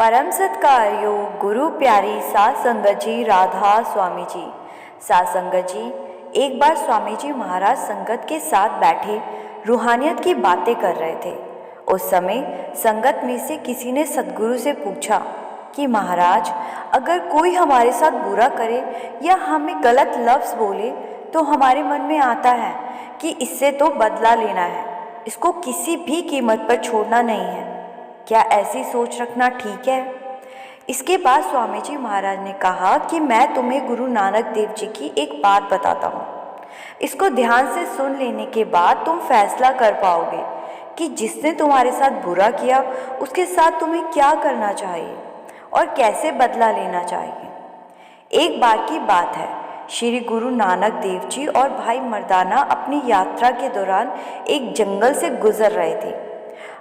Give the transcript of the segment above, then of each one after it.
परम सत्कार योग गुरु प्यारी सात संगत जी राधा स्वामी जी। सात संगत जी, एक बार स्वामी जी महाराज संगत के साथ बैठे रूहानियत की बातें कर रहे थे। उस समय संगत में से किसी ने सद्गुरु से पूछा कि महाराज, अगर कोई हमारे साथ बुरा करे या हमें गलत लफ्ज़ बोले तो हमारे मन में आता है कि इससे तो बदला लेना है, इसको किसी भी कीमत पर छोड़ना नहीं है। क्या ऐसी सोच रखना ठीक है? इसके बाद स्वामी जी महाराज ने कहा कि मैं तुम्हें गुरु नानक देव जी की एक बात बताता हूँ। इसको ध्यान से सुन लेने के बाद तुम फैसला कर पाओगे कि जिसने तुम्हारे साथ बुरा किया उसके साथ तुम्हें क्या करना चाहिए और कैसे बदला लेना चाहिए। एक बार की बात है, श्री गुरु नानक देव जी और भाई मर्दाना अपनी यात्रा के दौरान एक जंगल से गुजर रहे थे।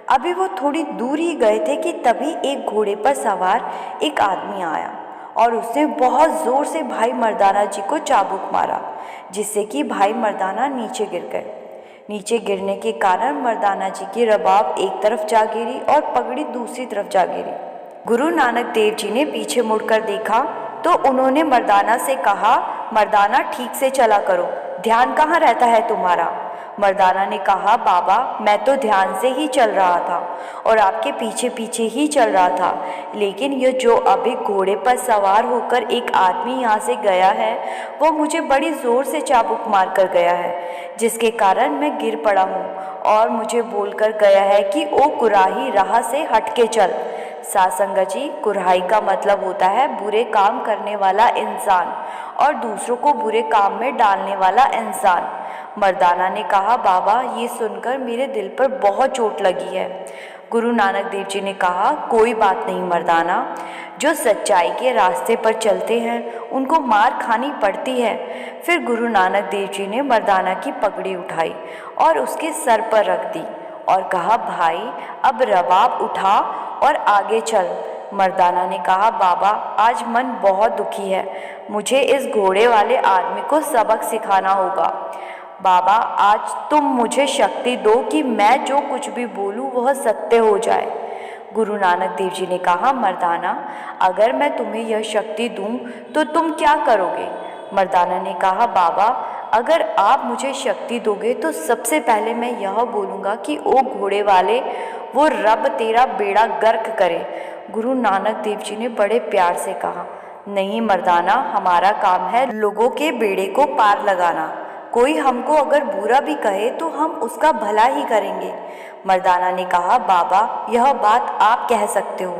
अभी वो थोड़ी दूर ही गए थे कि तभी एक घोड़े पर सवार एक आदमी आया और उसने बहुत ज़ोर से भाई मर्दाना जी को चाबुक मारा, जिससे कि भाई मर्दाना नीचे गिर गए। नीचे गिरने के कारण मर्दाना जी की रबाब एक तरफ जा गिरी और पगड़ी दूसरी तरफ जा गिरी। गुरु नानक देव जी ने पीछे मुड़कर देखा तो उन्होंने मर्दाना से कहा, मर्दाना ठीक से चला करो, ध्यान कहाँ रहता है तुम्हारा? मर्दाना ने कहा, बाबा मैं तो ध्यान से ही चल रहा था और आपके पीछे पीछे ही चल रहा था, लेकिन ये जो अभी घोड़े पर सवार होकर एक आदमी यहाँ से गया है वो मुझे बड़ी ज़ोर से चाबुक मार कर गया है, जिसके कारण मैं गिर पड़ा हूँ और मुझे बोलकर गया है कि ओ कुराही, राह से हट के चल। सात संगत जी, कुराही का मतलब होता है बुरे काम करने वाला इंसान और दूसरों को बुरे काम में डालने वाला इंसान। मर्दाना ने कहा, बाबा ये सुनकर मेरे दिल पर बहुत चोट लगी है। गुरु नानक देव जी ने कहा, कोई बात नहीं मर्दाना, जो सच्चाई के रास्ते पर चलते हैं उनको मार खानी पड़ती है। फिर गुरु नानक देव जी ने मर्दाना की पगड़ी उठाई और उसके सर पर रख दी और कहा, भाई अब रबाब उठा और आगे चल। मर्दाना ने कहा, बाबा आज मन बहुत दुखी है, मुझे इस घोड़े वाले आदमी को सबक सिखाना होगा। बाबा आज तुम मुझे शक्ति दो कि मैं जो कुछ भी बोलूँ वह सत्य हो जाए। गुरु नानक देव जी ने कहा, मर्दाना अगर मैं तुम्हें यह शक्ति दूँ तो तुम क्या करोगे? मर्दाना ने कहा, बाबा अगर आप मुझे शक्ति दोगे तो सबसे पहले मैं यह बोलूँगा कि ओ घोड़े वाले, वो रब तेरा बेड़ा गर्क करे। गुरु नानक देव जी ने बड़े प्यार से कहा, नहीं मर्दाना, हमारा काम है लोगों के बेड़े को पार लगाना। कोई हमको अगर बुरा भी कहे तो हम उसका भला ही करेंगे। मर्दाना ने कहा, बाबा यह बात आप कह सकते हो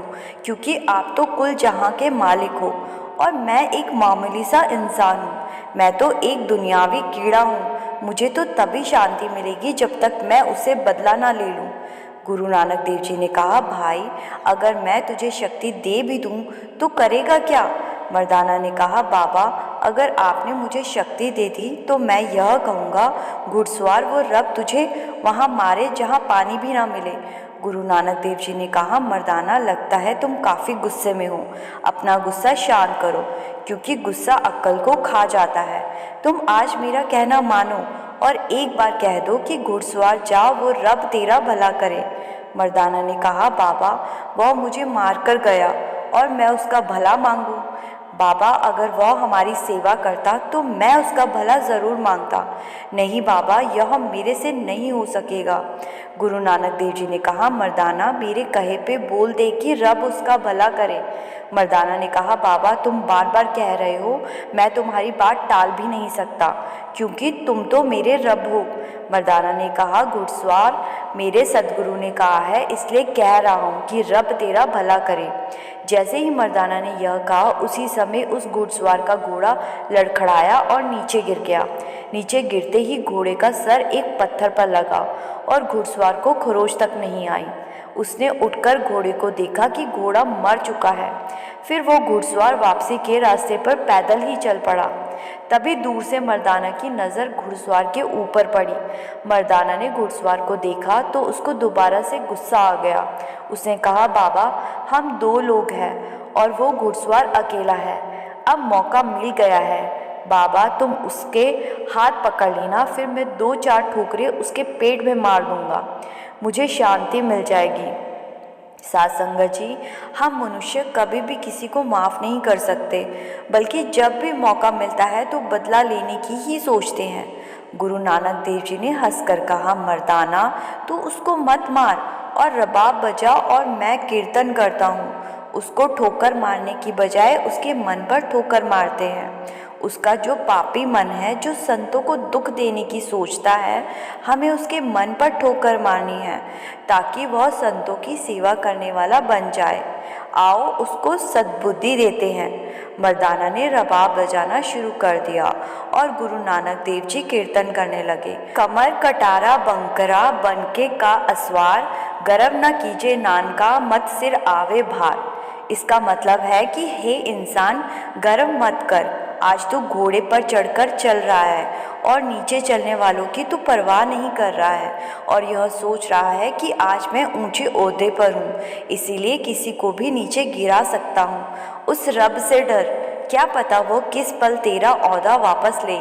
क्योंकि आप तो कुल जहां के मालिक हो और मैं एक मामूली सा इंसान हूँ। मैं तो एक दुनियावी कीड़ा हूँ। मुझे तो तभी शांति मिलेगी जब तक मैं उससे बदला ना ले लूँ। गुरु नानक देव जी ने कहा, भाई अगर मैं तुझे शक्ति दे भी दूँ तो करेगा क्या? मर्दाना ने कहा, बाबा अगर आपने मुझे शक्ति दे दी तो मैं यह कहूँगा, घुड़सवार वो रब तुझे वहाँ मारे जहाँ पानी भी ना मिले। गुरु नानक देव जी ने कहा, मर्दाना लगता है तुम काफ़ी गुस्से में हो, अपना गुस्सा शांत करो क्योंकि गुस्सा अक्ल को खा जाता है। तुम आज मेरा कहना मानो और एक बार कह दो कि घुड़सवार जाओ, वो रब तेरा भला करे। मर्दाना ने कहा, बाबा वह मुझे मार कर गया और मैं उसका भला मांगूं? बाबा अगर वह हमारी सेवा करता तो मैं उसका भला ज़रूर मांगता। नहीं बाबा, यह मेरे से नहीं हो सकेगा। गुरु नानक देव जी ने कहा, मर्दाना मेरे कहे पे बोल दे कि रब उसका भला करे। मर्दाना ने कहा, बाबा तुम बार बार कह रहे हो, मैं तुम्हारी बात टाल भी नहीं सकता क्योंकि तुम तो मेरे रब हो। मर्दाना ने कहा, घुड़सवार मेरे सद्गुरु ने कहा है इसलिए कह रहा हूँ कि रब तेरा भला करे। जैसे ही मर्दाना ने यह कहा उसी समय उस घुड़सवार का घोड़ा लड़खड़ाया और नीचे गिर गया। नीचे गिरते ही घोड़े का सर एक पत्थर पर लगा और घुड़सवार को खरोच तक नहीं आई। उसने उठकर घोड़े को देखा कि घोड़ा मर चुका है। फिर वो घुड़सवार वापसी के रास्ते पर पैदल ही चल पड़ा। तभी दूर से मर्दाना की नज़र घुड़सवार के ऊपर पड़ी। मर्दाना ने घुड़सवार को देखा तो उसको दोबारा से गुस्सा आ गया। उसने कहा, बाबा हम दो लोग हैं और वो घुड़सवार अकेला है, अब मौका मिल गया है। बाबा तुम उसके हाथ पकड़ लेना, फिर मैं 2-4 ठोकरें उसके पेट में मार दूंगा, मुझे शांति मिल जाएगी। साथ संगत जी, हम मनुष्य कभी भी किसी को माफ़ नहीं कर सकते, बल्कि जब भी मौका मिलता है तो बदला लेने की ही सोचते हैं। गुरु नानक देव जी ने हंसकर कहा, मर्दाना तू उसको मत मार और रबाब बजा और मैं कीर्तन करता हूँ। उसको ठोकर मारने की बजाय उसके मन पर ठोकर मारते हैं। उसका जो पापी मन है, जो संतों को दुख देने की सोचता है, हमें उसके मन पर ठोकर मारनी है ताकि वह संतों की सेवा करने वाला बन जाए। आओ उसको सद्बुद्धि देते हैं। मर्दाना ने रबाब बजाना शुरू कर दिया और गुरु नानक देव जी कीर्तन करने लगे। कमर कटारा बंकरा बनके का असवार, गर्व न कीजे नान का मत सिर आवे भार। इसका मतलब है कि हे इंसान, गर्व मत कर, आज तू घोड़े पर चढ़कर चल रहा है और नीचे चलने वालों की तू परवाह नहीं कर रहा है और यह सोच रहा है कि आज मैं ऊंचे ओहदे पर हूँ, इसीलिए किसी को भी नीचे गिरा सकता हूँ। उस रब से डर, क्या पता वो किस पल तेरा ओहदा वापस ले।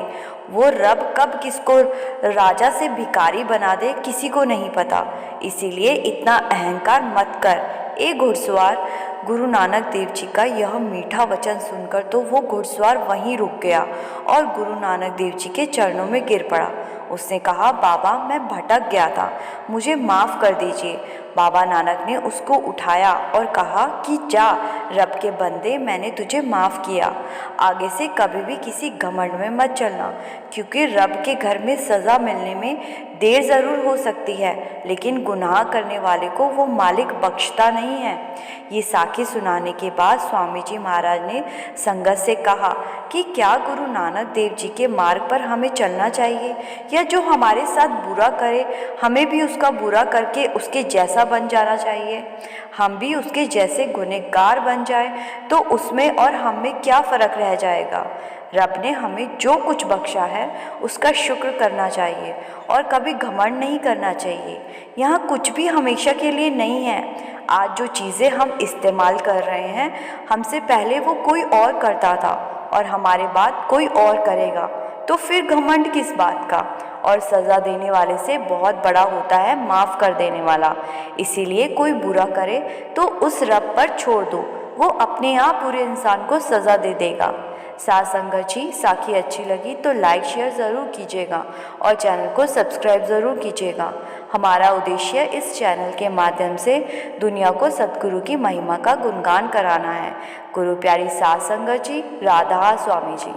वो रब कब किसको राजा से भिखारी बना दे किसी को नहीं पता, इसीलिए इतना अहंकार मत कर। ए घुड़सवार। गुरु नानक देव जी का यह मीठा वचन सुनकर तो वो घुड़सवार वहीं रुक गया और गुरु नानक देव जी के चरणों में गिर पड़ा। उसने कहा, बाबा मैं भटक गया था, मुझे माफ़ कर दीजिए। बाबा नानक ने उसको उठाया और कहा कि जा रब के बंदे, मैंने तुझे माफ़ किया। आगे से कभी भी किसी घमंड में मत चलना, क्योंकि रब के घर में सज़ा मिलने में देर ज़रूर हो सकती है, लेकिन गुनाह करने वाले को वो मालिक बख्शता नहीं है। ये साखी सुनाने के बाद स्वामी जी महाराज ने संगत से कहा कि क्या गुरु नानक देव जी के मार्ग पर हमें चलना चाहिए, या जो हमारे साथ बुरा करे हमें भी उसका बुरा करके उसके जैसा बन जाना चाहिए। हम भी उसके जैसे गुनहगार बन जाए तो उसमें और हम में क्या फ़र्क रह जाएगा। रब ने हमें जो कुछ बख्शा है उसका शुक्र करना चाहिए और कभी घमंड नहीं करना चाहिए। यहाँ कुछ भी हमेशा के लिए नहीं है। आज जो चीज़ें हम इस्तेमाल कर रहे हैं, हमसे पहले वो कोई और करता था और हमारे बाद कोई और करेगा, तो फिर घमंड किस बात का। और सज़ा देने वाले से बहुत बड़ा होता है माफ़ कर देने वाला। इसीलिए कोई बुरा करे तो उस रब पर छोड़ दो, वो अपने आप पूरे इंसान को सज़ा दे देगा। साथ संगत जी, साखी अच्छी लगी तो लाइक शेयर ज़रूर कीजिएगा और चैनल को सब्सक्राइब ज़रूर कीजिएगा। हमारा उद्देश्य इस चैनल के माध्यम से दुनिया को सतगुरु की महिमा का गुणगान कराना है। गुरु प्यारी साथ संगत जी, राधा स्वामी जी।